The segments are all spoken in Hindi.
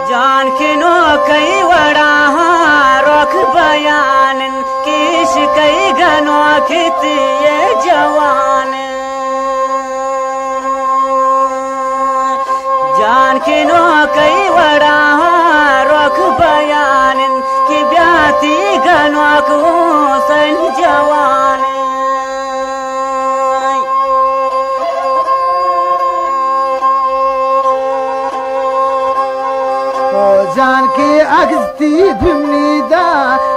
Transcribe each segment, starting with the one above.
जान के नो कई वड़ा रोख बयान किश कई गनो खित ये जवान जान के नो कई वड़ा रोख बयान कि ब्याती गनो को सन जवान जान के अगस्ती भिमनी दा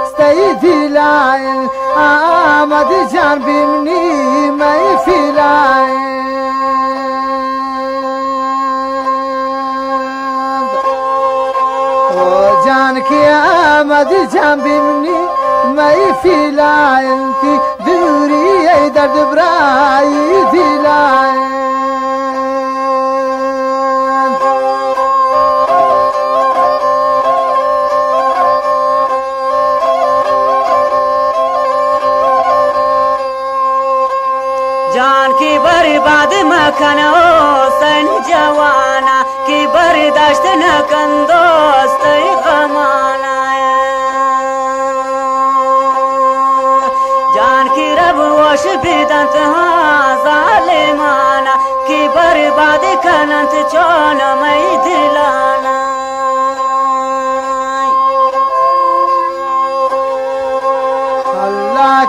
stay दिलायन आमद जान भिमनी मैं फिलायन ओ जान के आमद जान भिमनी मैं फिलायन ती दूरी ऐ दर्द ब्राई दिलायन जान की बर्बाद मखनो सन जवाना की बर्दाश्त न कंदोस्त कमाना जान की रब वश बिदंत जालिमाना की बर्बाद कनंत चोन मई दिलाना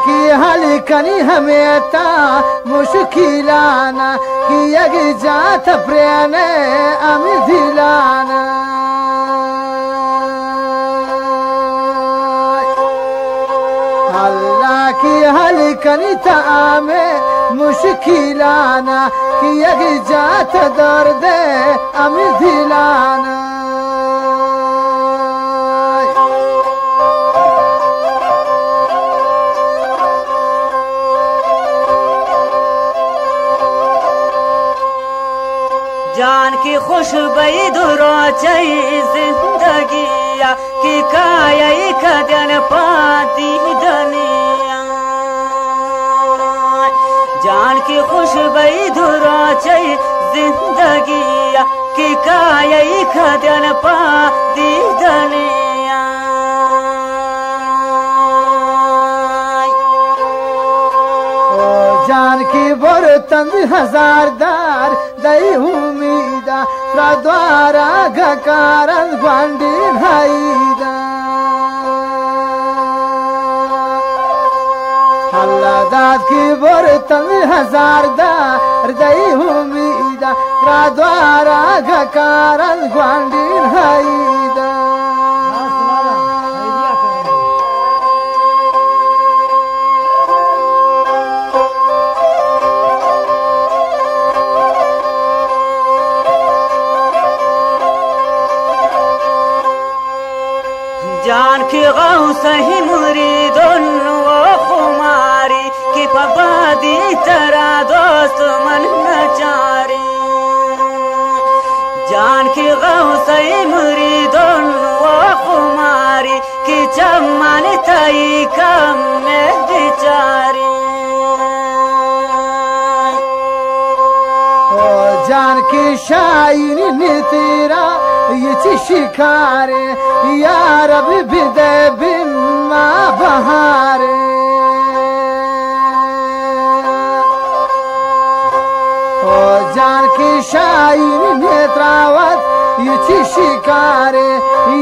की हल कनी हमें ता मुश्किलाना कि यग जात प्रेने अमी दिलाना अल्लाह की हल कनी ता में मुश्किलाना कि यग जात दर्द अमी दिलाना जान की खुशबई दुरोचई जिंदगिया की कायई कदन पाती दुनिया जान की खुशबई दुरोचई जिंदगिया की कायई कदन पाती दुनिया जान की बर्तन हजारदार दई उमीदा द्वारा घकारन ग्वांडी भाईदा अल्लाह दाद की बर्तन हजारदार दई उमीदा द्वारा घकारन ग्वांडी भाईदा जान की गौ सही मुरीदुन वो खुमारी की पबादी तरा दोस्त मन नचारी जान की गौ सही मुरीदुन वो खुमारी की चमन तई कम में बिचारी जान की शायरी ने तेरा ये शिकारे यार अभी बिदे बिम्मा बहारे ओ जान की शायरी नेत्रावत ये शिकारे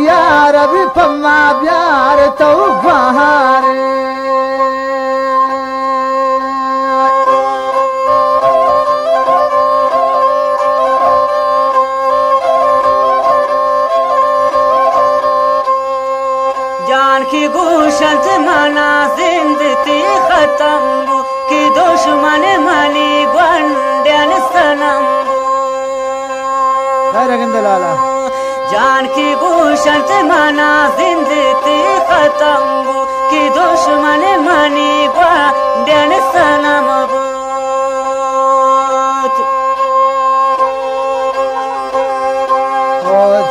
यार अभी पम्मा प्यार तो बहारे जान की गुशत मना जिंदगी खत्म की दुश्मन मनी ग्वंडन सनम लाला जान की गुशत मना जिंदगी खत्म की दुश्मन मनी ग्वंडन सनम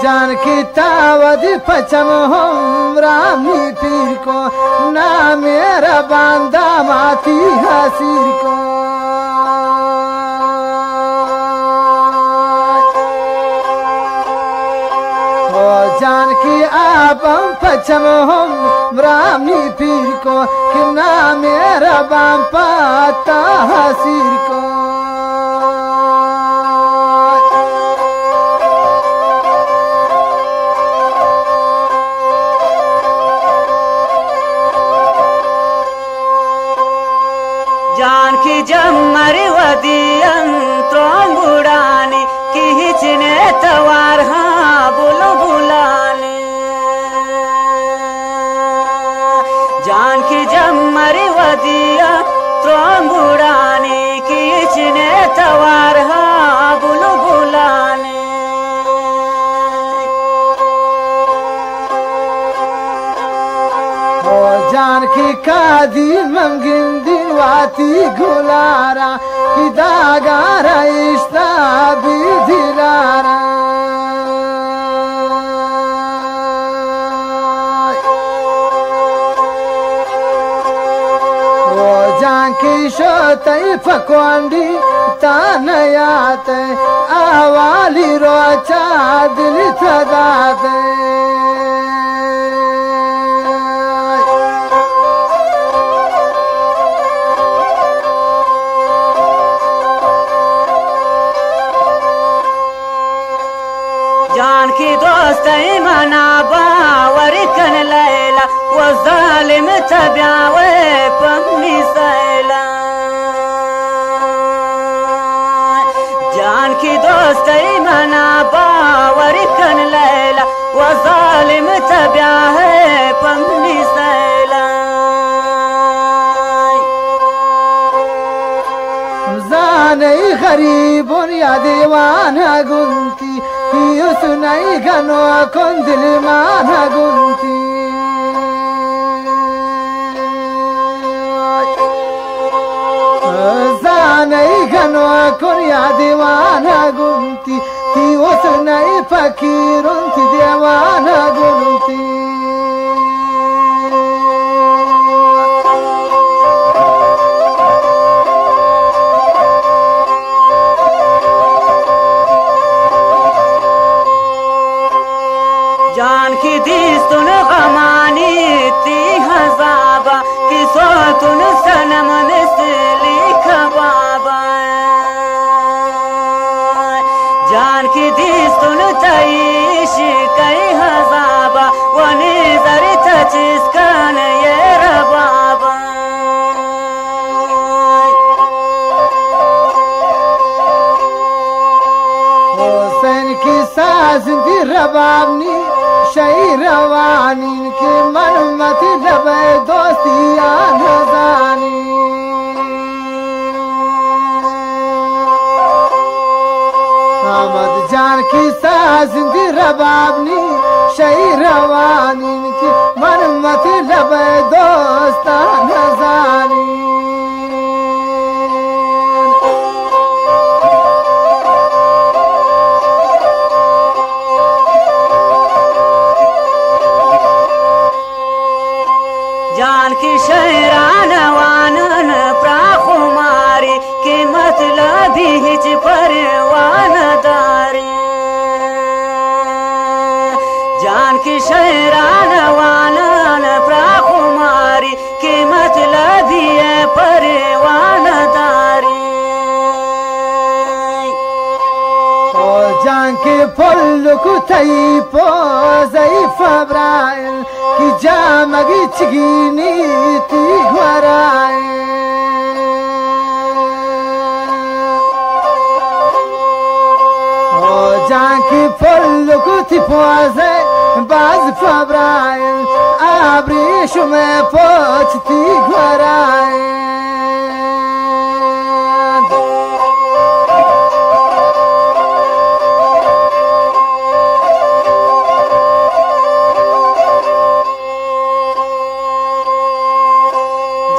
जान की तावद पचम हम रामी पीर को ना मेरा बांदा माती हसीर को जानकी आपम पचम हम रामनी पीर को कि ना मेरा बाम पाता हसीर को जानकी जमर वदियं त्रों बुड़ानी कि हिचने तवार हाँ बुलो बुलाने जानकी जमर वदिया त्रों बुड़ानी कि हिचने तवार हाँ बुलो बुलाने जानकी कादी मंगिंदी वाती गुलारा कि दागारा इश्ता भी दिलारा ओ जानकी शोतई फकवांडी तानयाते आवाली रोचा दिल थदाते जानकी दोस्त मना बावर कन लैला वो जालिम तब्यावे पन्नी सैला जानकी दोस्त मना बावर कन लैला वो जालिम तब्यावे पन्नी सैला जाने गरीबुन या दीवाना गुंती सुनाई गनो कौन दिल माना गुंती जाने गनो कौन या दीवाना गुंती थी वो सुनाई फकीरुन थी दीवाना गुंती जानकी दिस्तुन गमानी ती हजाबा कि सोतुन सनम निसली खबाबा जानकी दिस्तुन तईश कई हजाबा वनी जर तचिस्कन ये रबाबा हुसैन की साज दी रबाबनी शैरवानी के मन मत लबे दोस्तिया नजानी आमद जान की साजिंदी रबाबनी शैरवानी के मन मत लबे दोस्ता नजानी जानकी शहरान वानन प्राखुमारी के मतलब हिच परवानदारी जानकी शहरान वानन प्राखुमारी के मतलब है परवानदारी जानकी फुल कुथई पोजई फब्राइल की जामगी चिगिनी ती घराए ओ जानकी फुल कुथई पोजे बाज फब्राइल आब्रिश में पोचती घराए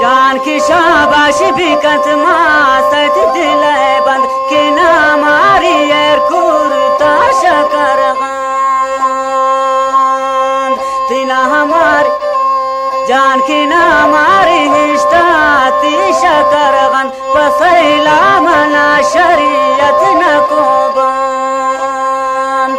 जानकी शाबाश बिकत मासत दिल बंद के नामारी कुरता शकर तिना हमारी जानकी नामारी हिस्टा ती शकर पसैला मना शरीयत न को बंद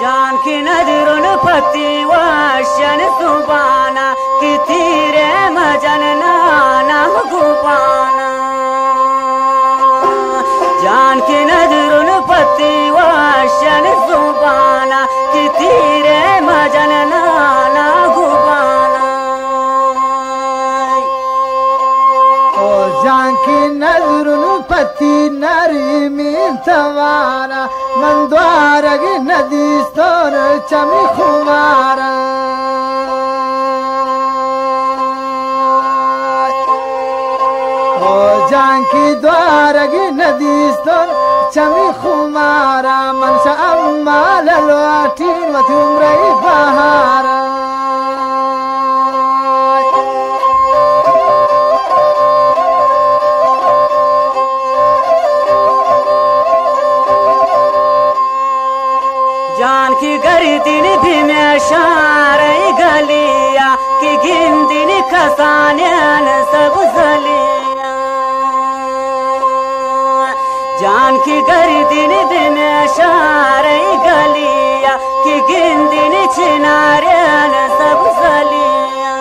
जान की नजरुन पति वाशन सुबाना कि तीरे मजन नाना गुबाना जान की नजरुन पति वाशन सुबाना कि तीरे मजन नाना गुबाना ओ जान की नजरुन पति नरी min tawara man dwara gi nadi stor chami khumara o janki dwara gi nadi stor chami khumara man sha ammal alwatin wa tumrai bahara जान की गर्दिन भी में शारे गलिया कि गिंदिन खसान्यान सब जलिया जान की गर्दिन भी में शारे गलिया कि गिंदिन छिनार्यान सब जलिया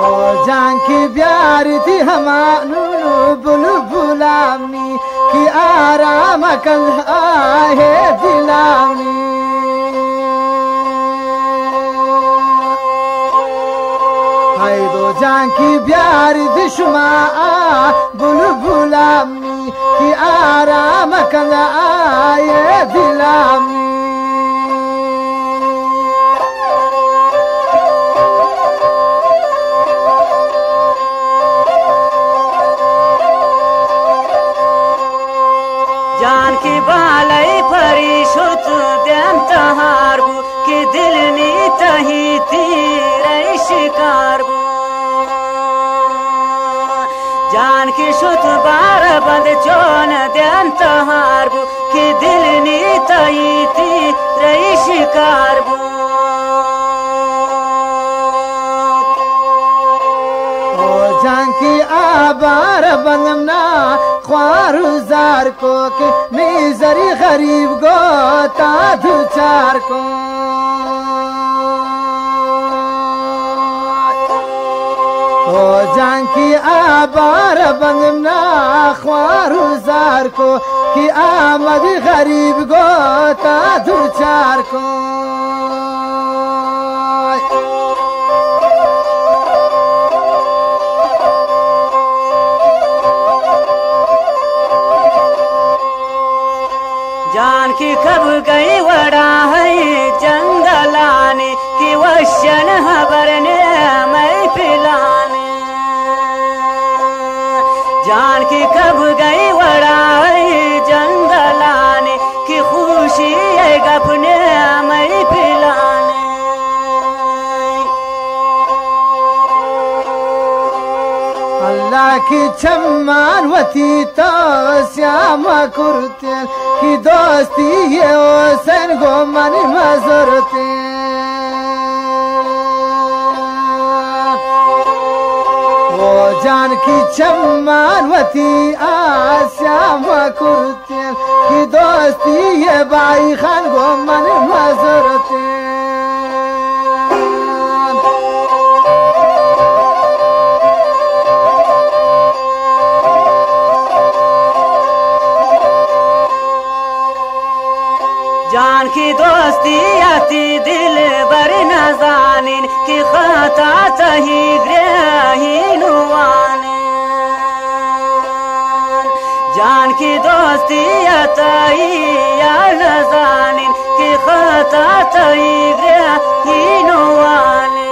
ओ जान की प्यार थी हमारू बुलबुलामी कि आराम कल आहे दिलामी हाय दो जान की प्यार दिशमा बुलबुलामी कि आराम कल आए दिलामी जान की बालई परिशुत देम तहारबू कि दिल नी तही तीरे शिकारबू जान की शुत बार बंद चोन देम तहारबू कि दिल नी तही तीरे शिकारबू जान की आबार बनमना ख्वारू जार को के मिजरी गरीब गो ताधु चार को ओ जान की आबार बनमना ख्वारू जार को कि आमद गरीब गो ताधु चार को जान की कब गई वड़ा है जंगलाने कि वशन हबरने मैं पिलाने जान की कब गई वड़ा है जंगलाने कि खुशी है गपने मैं पिलाने अल्लाह की चम्मान वती तो श्याम कुर्ते की दोस्ती ये ओसन गो मन मजरते वो जान की चम्मान वती श्याम कुर्ते की दोस्ती ये बाई खान गो मन मजरते जान की दोस्ती आती दिल बर न जानिन कि खाता तही ग्रही नुआने जान की दोस्ती आती या न जानिन कि खाता तही ग्रही नुआने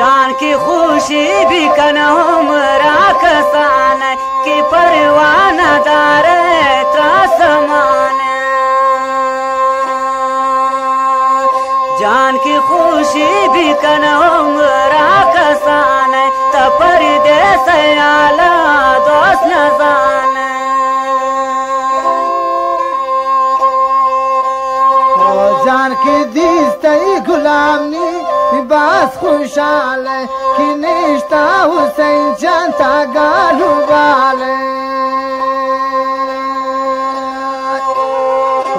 जान की खुशी भी कनहुम राखसान की परवाना दार त्रासमान जान की खुशी भी कनहुम राखसान तपर देश आला दोस्त नजान जान की दीस्ती गुलामनी बास खुशाल कि निश्ता हुसैन जनता गालू वाले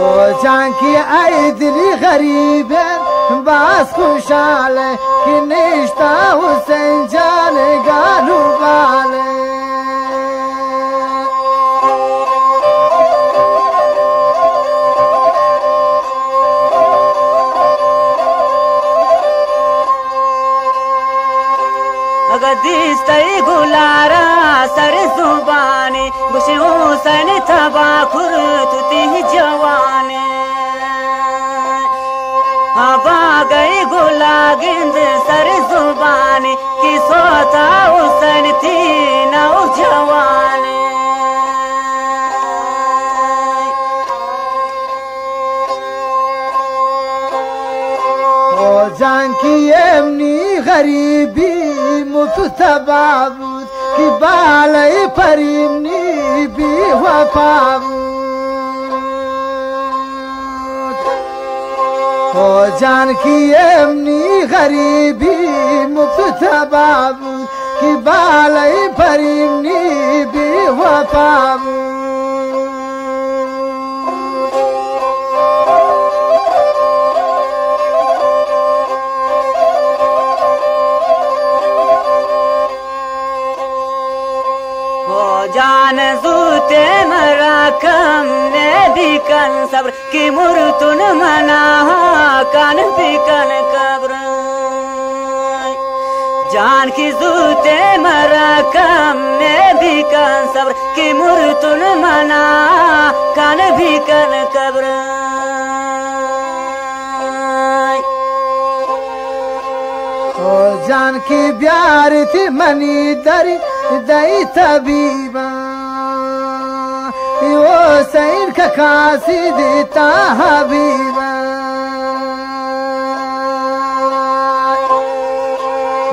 ओ जान की आई दिली गरीब बास खुशाल कि निश्ता हुसैन जान गालू वाले दिस्तई गुलारा सर जुबानी गुशी हुसैन थबा खुर तुती जवाने हवा गई गुला गिंद सर जुबानी की सोता हुसैन थी नौ जवाने ओ जान की एमनी गरीबी मुफ्तबाबूद की बालई परीमनी भी वफाबूद ओ जान की एमनी गरीबी मुफ्तबाबूद की बालई परीमनी भी वफाबूद जान जूते मरा कम ने भी कन सब्र की मुर्तुन मना कान भी कन कब्र जान की जूते मरा कम ने भी कन सब्र की मुर्तुन मना कान भी कन कब्र जान की प्यार थी मनी दरी दई तबीबा वो सैन का खासी देता हबीबा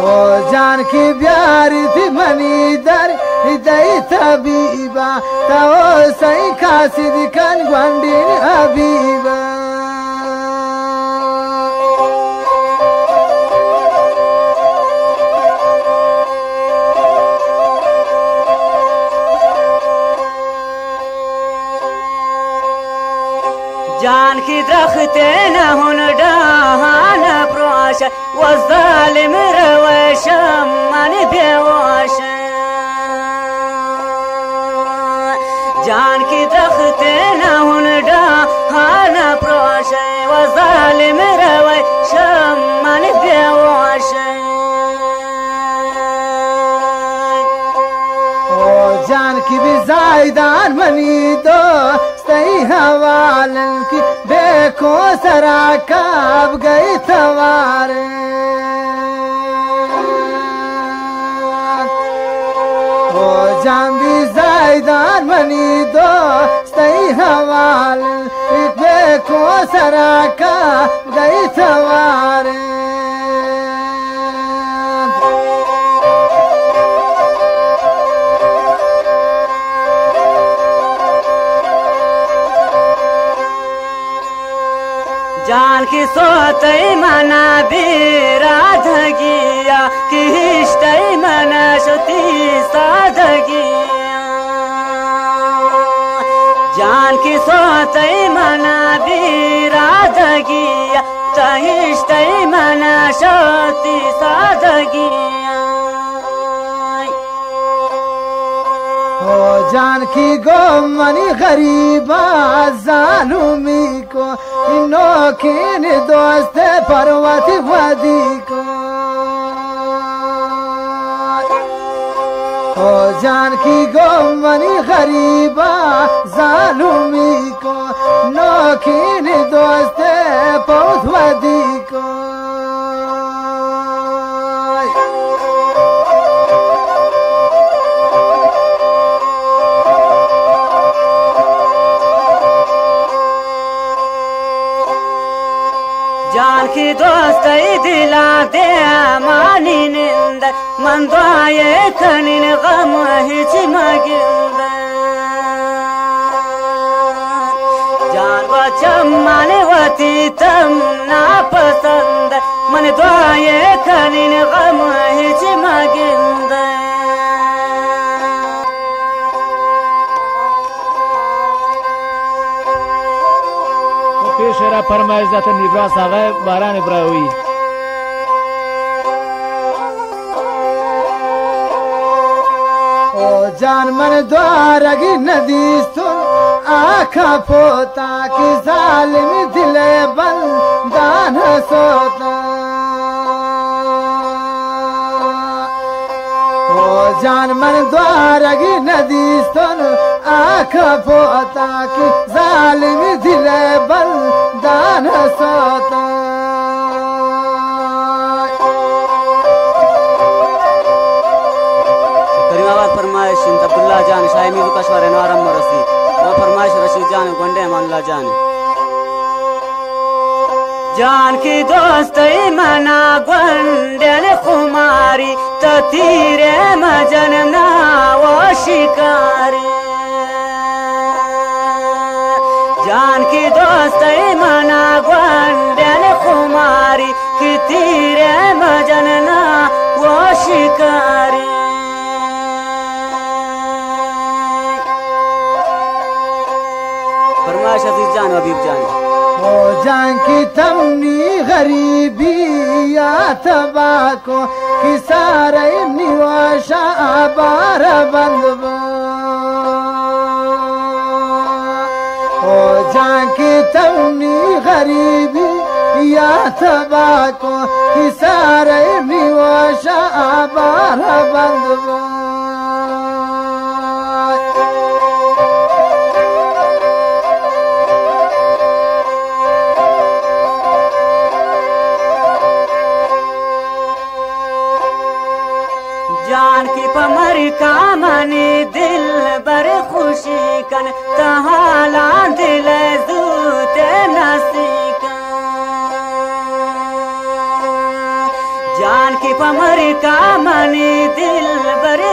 ओ जान की प्यार थी मनी दरी दई तबीबा तो वो सैन खासी दिखन ग्वांडीन हबीबा जान की दरख्ते न हुन डाहान प्रोश वो जालिम रवश मन बेवश जान की दरख्ते न हुन डाहान प्रोश वो जालिम रवश मन बेवश ओ जान की भी जायदान मनी दो सही हवालन की देखो सरा कब गई सवारे ओ जान भी जायदान मनी दो सही हवालन की देखो सरा कब गई सवारे जान की सोतई मना बिराधगिया कि हिष्टई मना शती साधगिया जान की सोतई मना बिराधगिया हिष्टई मना शती साधगिया जानकी गो मनी गरीबा जालूमी को नोखीन दोस्त पर्वत वदी को जानकी गो मनी गरीबा जालूमी को नोखीन दोस्त पर्वत वदी को जान की दोस्ती दिला दे मानी निंद मन द्वाये खनिन गम हिच मगिंद जान बचम मानवती तम ना पसंद मन द्वाये खनिन गम हिच मगिंद पेशरा फरमाइश जाता निब्रा सागा बारा निब्रा हुई जान मन द्वारगी नदी सुन आखा पोता की जालिम दिले बंदान सोता जान मन द्वारगी नदी सुन आखा पोता की जालिम दिले बंदान सोता फरमाइश अब्दुल्ला जान शायमी कशवर नारम रसी वो फरमाइश रशीद जान गोंडे मानला जान जान की दोस्ती मना गोंडन कुमारी तीरे मजन ना वो शिकारी जान की दोस्ती मना गोंडन कुमारी की तीरे मजन ना वो शिकारी शफीक जान हबीब जान जान की तमनी गरीबी या तबाको कि सारे निवाशा बार बंदबा जान की तमनी गरीबी या तबाको कि सारे निवाशा बार बंदबा जान की पमर का मनी दिल बर खुशी कन तहाला दिल जूते नसीका जान की पमर का मनी दिल बर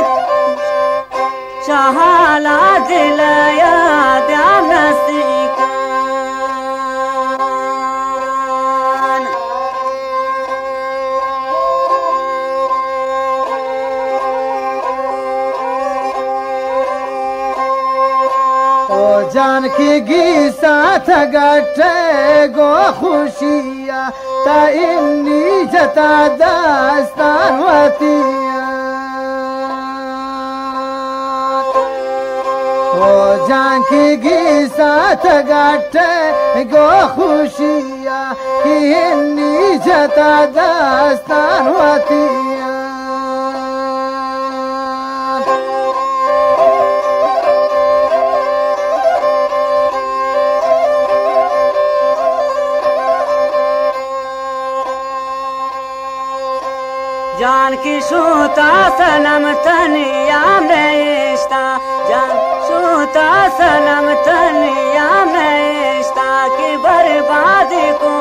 चाहाला दिल याद नसीका जान की गी साथ गटे गो खुशिया ता इन्नी जता दास्तान वतिया जान की गी साथ गटे गो खुशिया कि इन्नी जता दास्तान वतिया जान की शूता सनम तनिया में इश्ता जान शूता सनम तनिया में इश्ता की बर्बादी को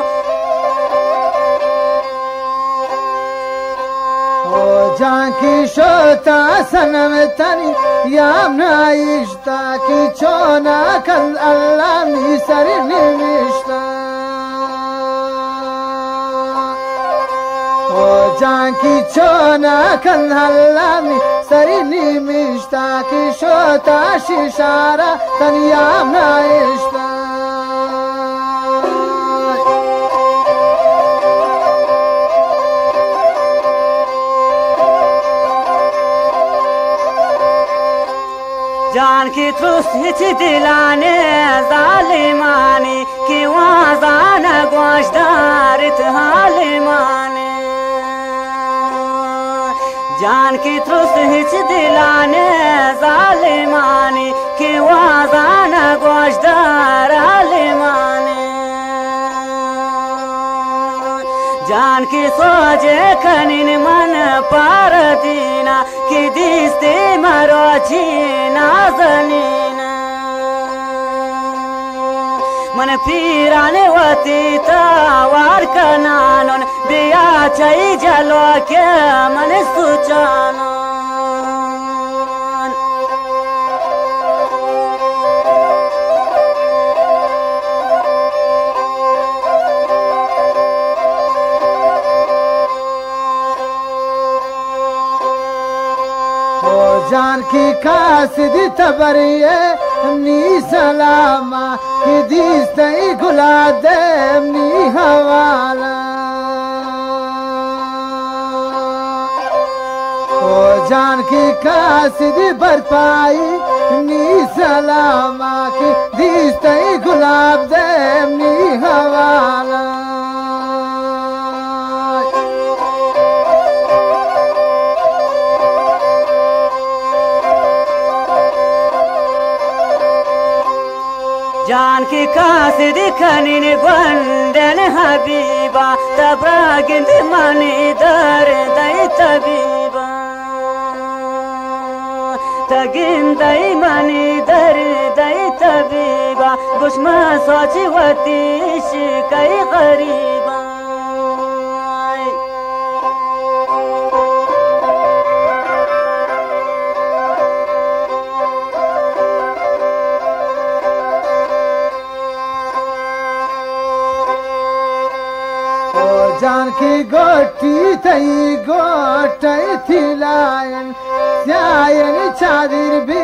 जान की शूता सनम तनिया में इश्ता की चोना कल अल्लाह निसर निमिश्ता जानकी चोना कंधल्लामी सरिनी मिष्टा की शोता शिशारा तनियाम नाइष्टा जानकी त्रुस हिच दिलाने जालिमानी कि वाजान गोशदारित हालिमाने जानकी त्रुस हिच दिलाने जालिमानी कि वाजान गोशदार हालिमाने जानकी सोजे कनिन मन पार दीना कि दिस्ते मरोची नाजनीना मन पीराने वती तावार कनानन बिया चई जलो के मन सुचानो जानकी कासिदी तबरिये नी सलामा कि दिस्तई गुला दे नी हवाला ओ जानकी कासिदी बरपाई नी सलामा कि दिस्तई गुलाब दे नी हवाला Janaki कासिद खनिन gwanden habiba tabragind mani dar dai tabiba tagin dai mani dar dai tabiba bushma sochi wati shikai gariba Janaki गोटी थई गोटई थी लायन चादिर भी